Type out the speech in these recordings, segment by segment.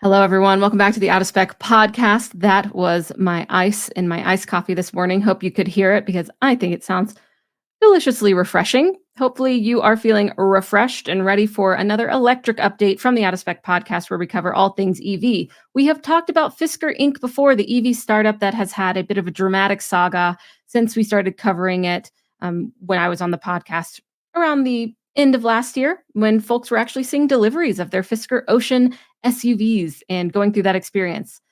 Hello, everyone. Welcome back to the Out of Spec podcast. That was my ice in my iced coffee this morning. Hope you could hear it because I think it sounds deliciously refreshing. Hopefully, you are feeling refreshed and ready for another electric update from the Out of Spec podcast where we cover all things EV. We have talked about Fisker Inc. before, the EV startup that has had a bit of a dramatic saga since we started covering it when I was on the podcast around the end of last year when folks were actually seeing deliveries of their Fisker Ocean SUVs and going through that experience.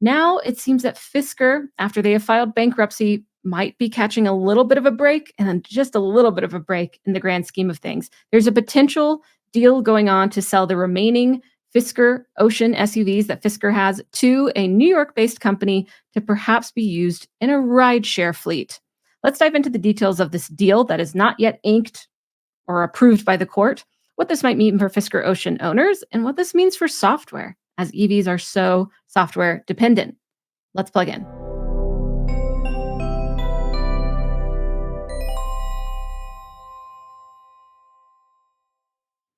Now it seems that Fisker, after they have filed bankruptcy, might be catching a little bit of a break and just a little bit of a break in the grand scheme of things. There's a potential deal going on to sell the remaining Fisker Ocean SUVs that Fisker has to a New York based company to perhaps be used in a rideshare fleet. Let's dive into the details of this deal that is not yet inked or approved by the court, what this might mean for Fisker Ocean owners, and what this means for software, as EVs are so software dependent. Let's plug in.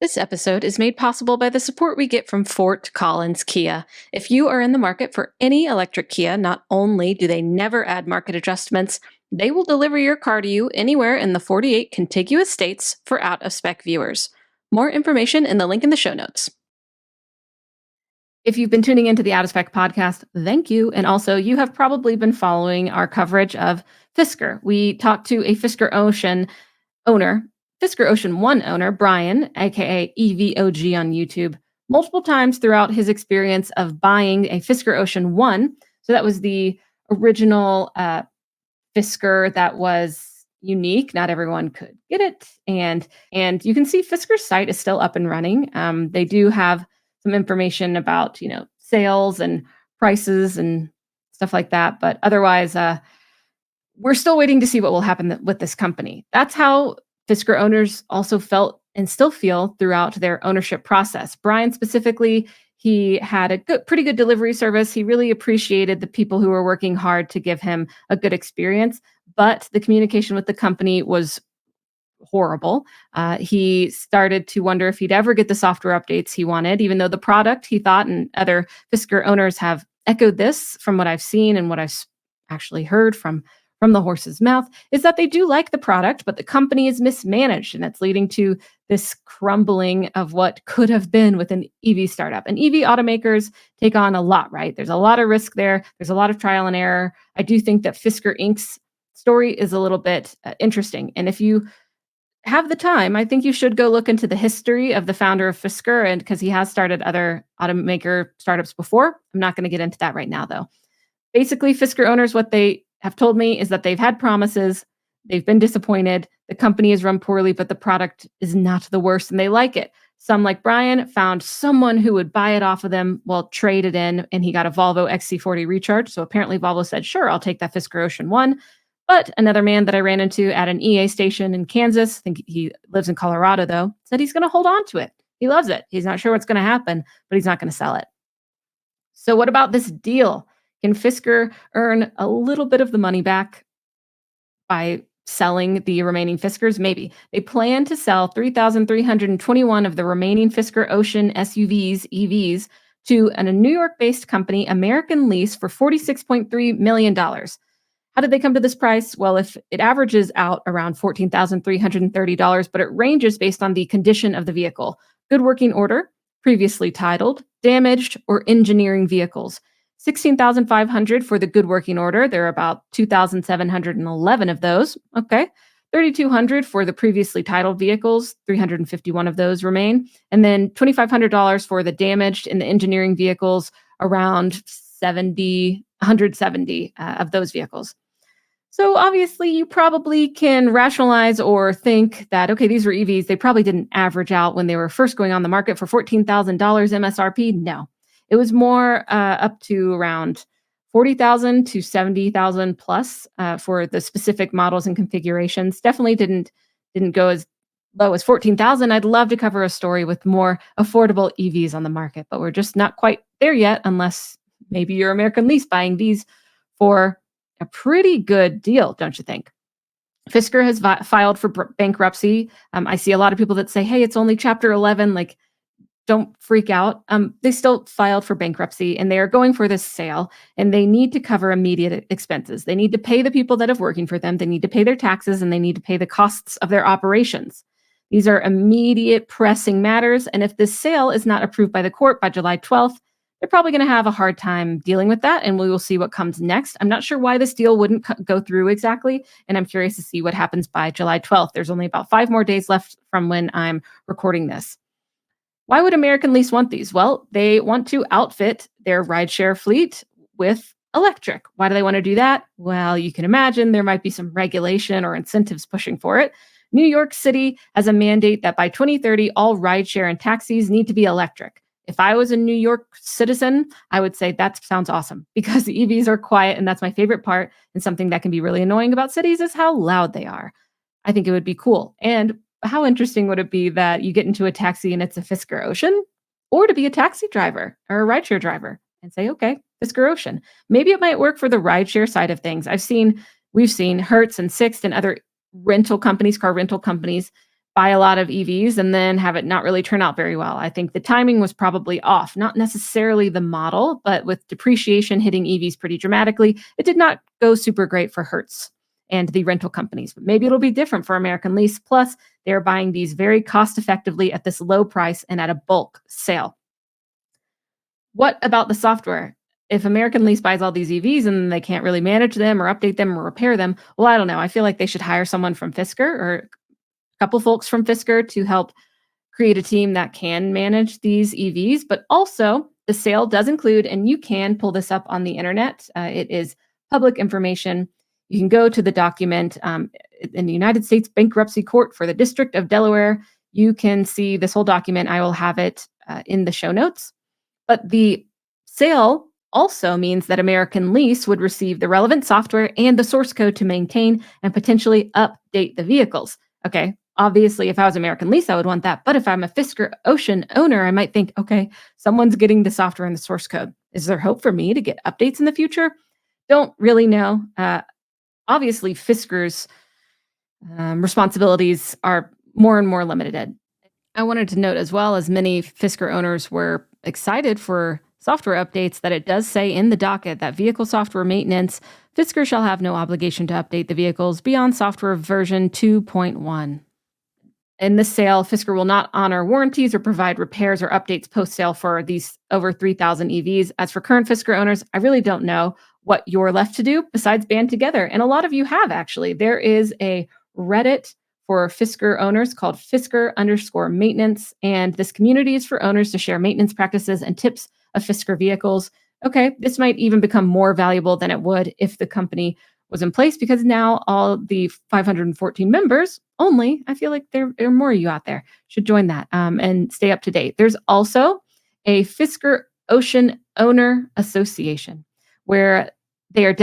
This episode is made possible by the support we get from Fort Collins Kia. If you are in the market for any electric Kia, not only do they never add market adjustments, they will deliver your car to you anywhere in the 48 contiguous states for out-of-spec viewers. More information in the link in the show notes. If you've been tuning into the Out of Spec podcast, thank you. And also, you have probably been following our coverage of Fisker. We talked to a Fisker Ocean owner, Fisker Ocean One owner, Brian, aka EVOG on YouTube, multiple times throughout his experience of buying a Fisker Ocean One. So that was the original Fisker that was unique. Not everyone could get it. And you can see Fisker's site is still up and running. They do have some information about, sales and prices and stuff like that. But otherwise, we're still waiting to see what will happen with this company. That's how Fisker owners also felt and still feel throughout their ownership process. Brian specifically, he had a pretty good delivery service. He really appreciated the people who were working hard to give him a good experience, but the communication with the company was horrible. He started to wonder if he'd ever get the software updates he wanted, even though the product, he thought, and other Fisker owners have echoed this from what I've seen and what I've actually heard from the horse's mouth, is that they do like the product, but the company is mismanaged, and it's leading to this crumbling of what could have been with an EV startup. And EV automakers take on a lot, right? There's a lot of risk there. There's a lot of trial and error. I do think that Fisker Inc.'s story is a little bit interesting. And if you have the time, I think you should go look into the history of the founder of Fisker, and because he has started other automaker startups before. I'm not going to get into that right now, though. Basically, Fisker owners, what they have told me is that they've had promises, they've been disappointed, the company is run poorly, but the product is not the worst and they like it. Some, like Brian, found someone who would buy it off of them, trade it in, and he got a Volvo XC40 Recharge. So apparently Volvo said, sure, I'll take that Fisker Ocean One. But another man that I ran into at an EA station in Kansas, I think he lives in Colorado though, said he's going to hold on to it. He loves it. He's not sure what's going to happen, but he's not going to sell it. So what about this deal? Can Fisker earn a little bit of the money back by selling the remaining Fiskers? Maybe. They plan to sell 3,321 of the remaining Fisker Ocean SUVs, EVs, to a New York-based company, American Lease, for $46.3 million. How did they come to this price? Well, if it averages out around $14,330, but it ranges based on the condition of the vehicle. Good working order, previously titled, damaged, or engineering vehicles. $16,500 for the good working order. There are about 2,711 of those. Okay. $3,200 for the previously titled vehicles. 351 of those remain. And then $2,500 for the damaged in the engineering vehicles, around 170 of those vehicles. So obviously you probably can rationalize or think that, okay, these were EVs. They probably didn't average out when they were first going on the market for $14,000 MSRP. No. It was more up to around 40,000 to 70,000 plus for the specific models and configurations. Definitely didn't go as low as 14,000. I'd love to cover a story with more affordable EVs on the market, but we're just not quite there yet, unless maybe you're American Lease buying these for a pretty good deal, don't you think? Fisker has filed for bankruptcy. I see a lot of people that say, hey, it's only Chapter 11. Like, don't freak out. They still filed for bankruptcy and they are going for this sale and they need to cover immediate expenses. They need to pay the people that have working for them. They need to pay their taxes and they need to pay the costs of their operations. These are immediate pressing matters. And if this sale is not approved by the court by July 12th, they're probably going to have a hard time dealing with that. And we will see what comes next. I'm not sure why this deal wouldn't go through exactly. And I'm curious to see what happens by July 12th. There's only about 5 more days left from when I'm recording this. Why would American Lease want these? Well, they want to outfit their rideshare fleet with electric. Why do they want to do that? Well, you can imagine there might be some regulation or incentives pushing for it. New York City has a mandate that by 2030, all rideshare and taxis need to be electric. If I was a New York citizen, I would say that sounds awesome because EVs are quiet and that's my favorite part. And something that can be really annoying about cities is how loud they are. I think it would be cool. And how interesting would it be that you get into a taxi and it's a Fisker Ocean, or to be a taxi driver or a rideshare driver and say, okay, Fisker Ocean. Maybe it might work for the rideshare side of things. We've seen Hertz and Sixt and other car rental companies buy a lot of EVs and then have it not really turn out very well. I think the timing was probably off, not necessarily the model, but with depreciation hitting EVs pretty dramatically, it did not go super great for Hertz and the rental companies. But maybe it'll be different for American Lease. Plus, they're buying these very cost effectively at this low price and at a bulk sale. What about the software? If American Lease buys all these EVs and they can't really manage them or update them or repair them, well, I don't know. I feel like they should hire someone from Fisker or a couple folks from Fisker to help create a team that can manage these EVs. But also, the sale does include, and you can pull this up on the internet, it is public information. You can go to the document in the United States Bankruptcy Court for the District of Delaware. You can see this whole document. I will have it in the show notes. But the sale also means that American Lease would receive the relevant software and the source code to maintain and potentially update the vehicles. Okay, obviously, if I was American Lease, I would want that. But if I'm a Fisker Ocean owner, I might think, okay, someone's getting the software and the source code. Is there hope for me to get updates in the future? Don't really know. Obviously, Fisker's responsibilities are more and more limited. I wanted to note as well, as many Fisker owners were excited for software updates, that it does say in the docket that vehicle software maintenance, Fisker shall have no obligation to update the vehicles beyond software version 2.1. In this sale, Fisker will not honor warranties or provide repairs or updates post-sale for these over 3,000 EVs. As for current Fisker owners, I really don't know what you're left to do besides band together. And a lot of you have, actually. There is a Reddit for Fisker owners called Fisker_maintenance. And this community is for owners to share maintenance practices and tips of Fisker vehicles. Okay, this might even become more valuable than it would if the company was in place, because now all the 514 members only, I feel like there are more of you out there, should join that and stay up to date. There's also a Fisker Ocean Owner Association where they are a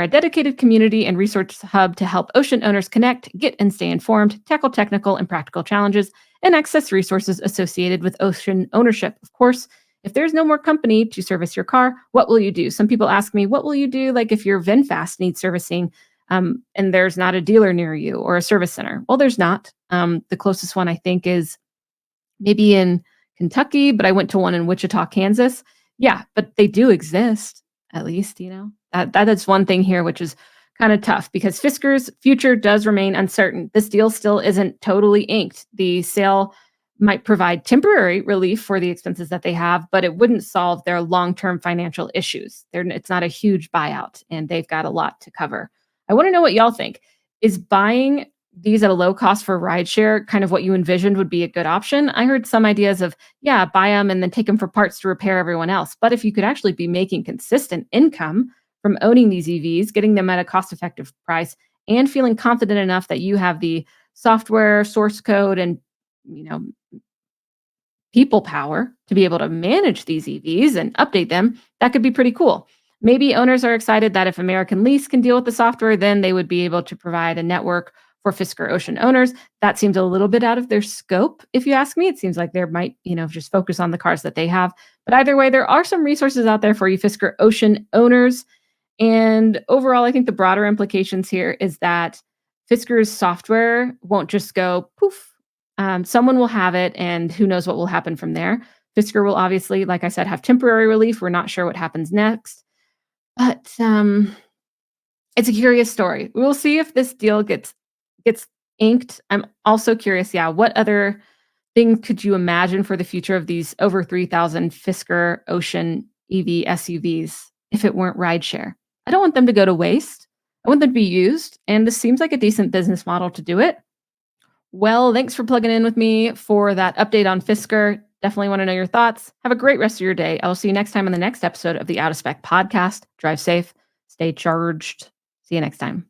dedicated community and resource hub to help ocean owners connect, get and stay informed, tackle technical and practical challenges, and access resources associated with ocean ownership. Of course, if there's no more company to service your car, what will you do? Some people ask me, what will you do like if your VinFast needs servicing and there's not a dealer near you or a service center? Well, there's not. The closest one I think is maybe in Kentucky, but I went to one in Wichita, Kansas. Yeah, but they do exist, at least, That is one thing here, which is kind of tough because Fisker's future does remain uncertain. This deal still isn't totally inked. The sale might provide temporary relief for the expenses that they have, but it wouldn't solve their long-term financial issues. It's not a huge buyout, and they've got a lot to cover. I want to know what y'all think. Is buying these at a low cost for rideshare kind of what you envisioned would be a good option? I heard some ideas of, yeah, buy them and then take them for parts to repair everyone else. But if you could actually be making consistent income from owning these EVs, getting them at a cost-effective price, and feeling confident enough that you have the software, source code, and people power to be able to manage these EVs and update them, that could be pretty cool. Maybe owners are excited that if American Lease can deal with the software, then they would be able to provide a network for Fisker Ocean owners. That seems a little bit out of their scope, if you ask me. It seems like they might, just focus on the cars that they have. But either way, there are some resources out there for you Fisker Ocean owners. And overall, I think the broader implications here is that Fisker's software won't just go poof. Someone will have it, and who knows what will happen from there. Fisker will obviously, like I said, have temporary relief. We're not sure what happens next, but it's a curious story. We'll see if this deal gets inked. I'm also curious, yeah, what other things could you imagine for the future of these over 3,000 Fisker Ocean EV SUVs if it weren't rideshare? I don't want them to go to waste. I want them to be used, and this seems like a decent business model to do it. Well, thanks for plugging in with me for that update on Fisker. Definitely want to know your thoughts. Have a great rest of your day. I will see you next time on the next episode of the Out of Spec podcast. Drive safe, stay charged. See you next time.